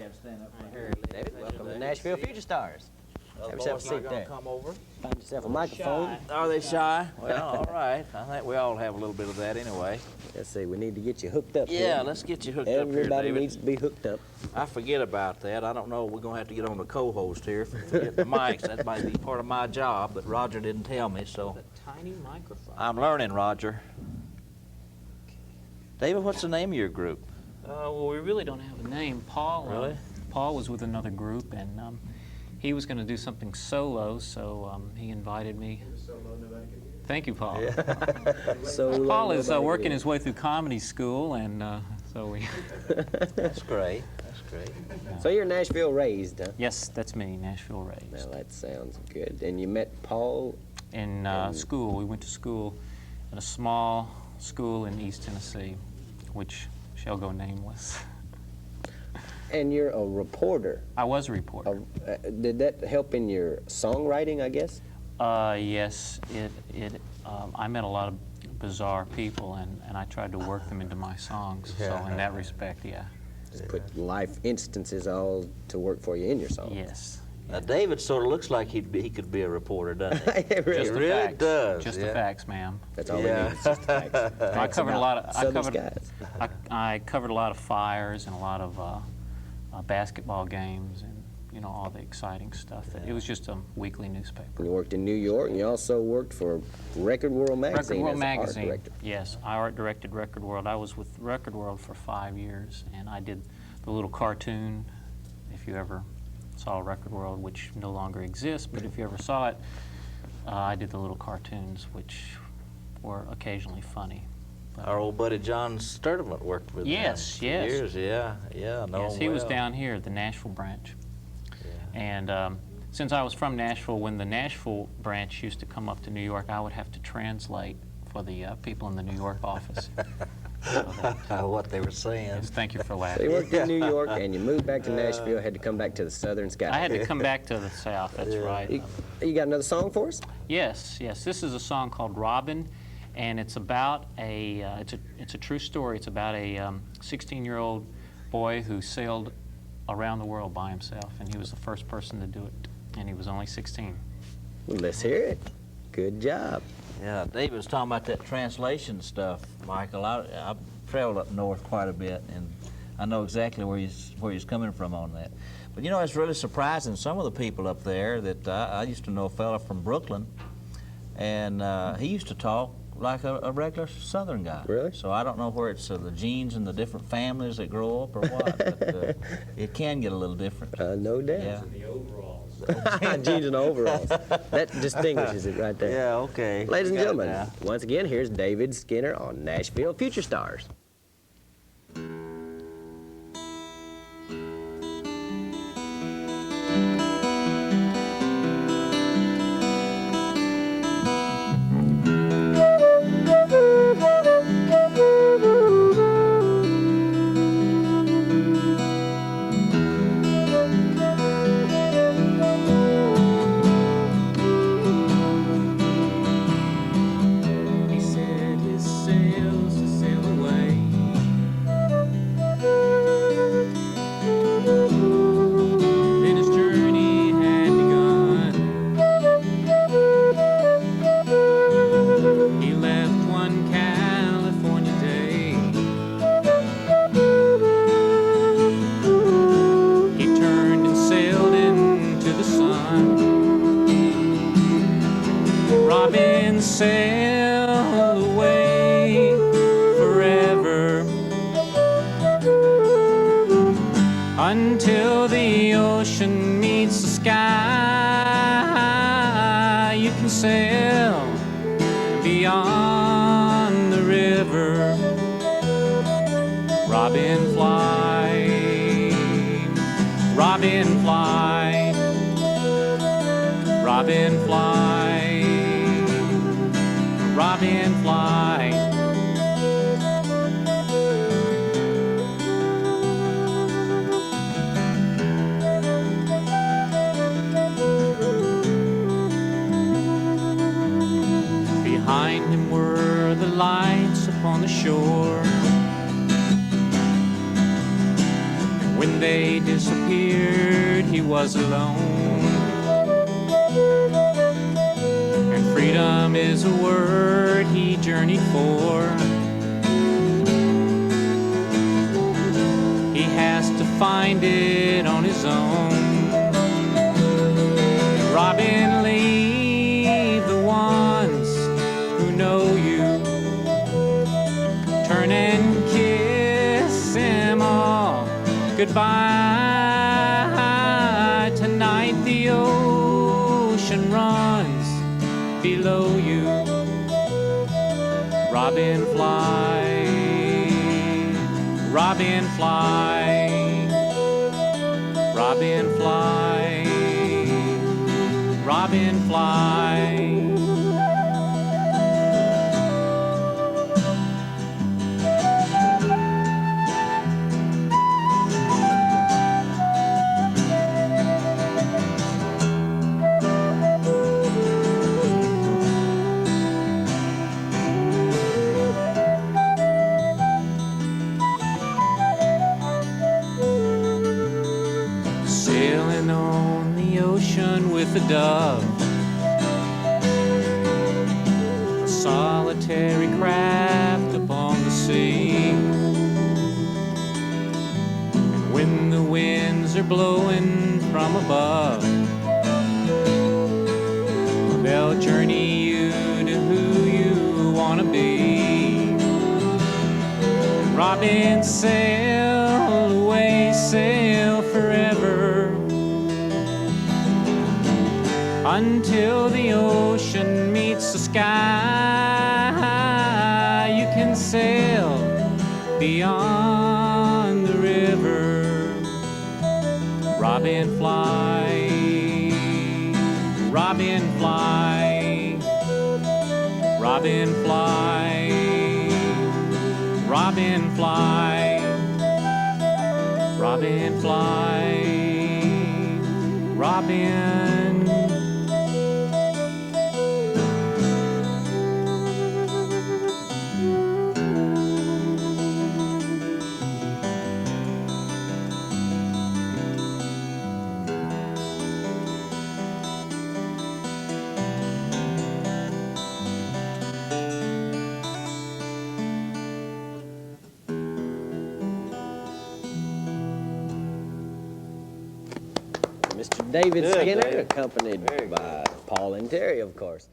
ahead and stand up for here. David, welcome to Nashville Future Stars. Have yourself a seat there. Come over. Find yourself a microphone. Are they shy? Well, all right. I think we all have a little bit of that anyway. Let's see, we need to get you hooked up here. Yeah, let's get you hooked up here, Everybody David. needs to be hooked up. I forget about that. I don't know. We're going to have to get on the co-host here. Get the mics. That might be part of my job, but Roger didn't tell me, so. A tiny microphone. I'm learning, Roger. David, what's the name of your group? Well, we really don't have a name. Paul. Really? Paul was with another group, and he was going to do something solo, so he invited me. Thank you, Paul. Yeah. So Paul is working his way through comedy school, and so we. That's great. That's great. So you're Nashville raised, huh? Yes, that's me, Nashville raised. Now that sounds good. And you met Paul? In school. We went to school at a small school in East Tennessee, which shall go nameless. And you're a reporter. I was a reporter. Did that help in your songwriting, I guess? Yes, I met a lot of bizarre people, and I tried to work them into my songs. Yeah. So in that respect, yeah. Just put life instances all to work for you in your songs. Yes. Now, David sort of looks like he could be a reporter, doesn't he? It really, Just the really facts. does. Just yeah. the facts, ma'am. That's all we need. It's just the facts. I Facts covered a about lot of. Southern skies. I covered a lot of fires and a lot of basketball games and all the exciting stuff. It was just a weekly newspaper. You worked in New York, and you also worked for Record World magazine. Record World as magazine. Art director. Yes, I art directed Record World. I was with Record World for 5 years, and I did the little cartoon. If you ever saw Record World, which no longer exists, but if you ever saw it, I did the little cartoons, which were occasionally funny. Our old buddy John Sturdivant worked with Yes, him for yes. years. Yeah, yeah, I know Yes, him he was well. down here at the Nashville branch. Yeah. And since I was from Nashville, when the Nashville branch used to come up to New York, I would have to translate for the people in the New York office. What they were saying. Yes, thank you for So you laughing. worked in New York, and you moved back to Nashville, had to come back to the Southern skies. I had to come back to the South, that's right. You got another song for us? Yes, yes. This is a song called Robin, and it's about it's a true story. It's about a 16-year-old boy who sailed around the world by himself, and he was the first person to do it, and he was only 16. Well, let's hear it. Good job. Yeah, David was talking about that translation stuff, Michael. I've traveled up north quite a bit, and I know exactly where he's coming from on that. But it's really surprising. Some of the people up there that I used to know a fella from Brooklyn, and he used to talk like a regular Southern guy. Really? So I don't know where it's the genes and the different families that grow up or what, but it can get a little different. No doubt. Yeah. The overalls. Jeans and overalls. That distinguishes it right there. Yeah, okay. Ladies and Got it gentlemen, now. once again, here's David Skinner on Nashville Future Stars. He set his sails to sail away. Then his journey had begun. He left one California day. He turned and sailed into the sun. Robin sailed away forever until the ocean meets the sky. You can sail beyond the river. Robin fly, Robin fly, Robin fly, Robin fly. Behind him were the lights upon the shore. And when when they disappeared, he was alone. And freedom is a word he journeyed for. He has to find it on his own. Robin, leave the ones who know you. Turn and kiss them all goodbye. Tonight the ocean runs below you. Robin, fly. Robin, fly. Robin, fly. Robin, fly. Sailing on the ocean with a dove, a solitary craft upon the sea. And when the winds are blowing from above, they'll journey you to who you want to be. Robin, sail away, sail forever, until the ocean meets the sky. You can sail beyond the river. Robin, fly. Robin, fly. Robin, fly. Robin, fly. Robin, fly. Robin. Mr. David Good, Skinner, David. accompanied Very by Paul and Terry, of course.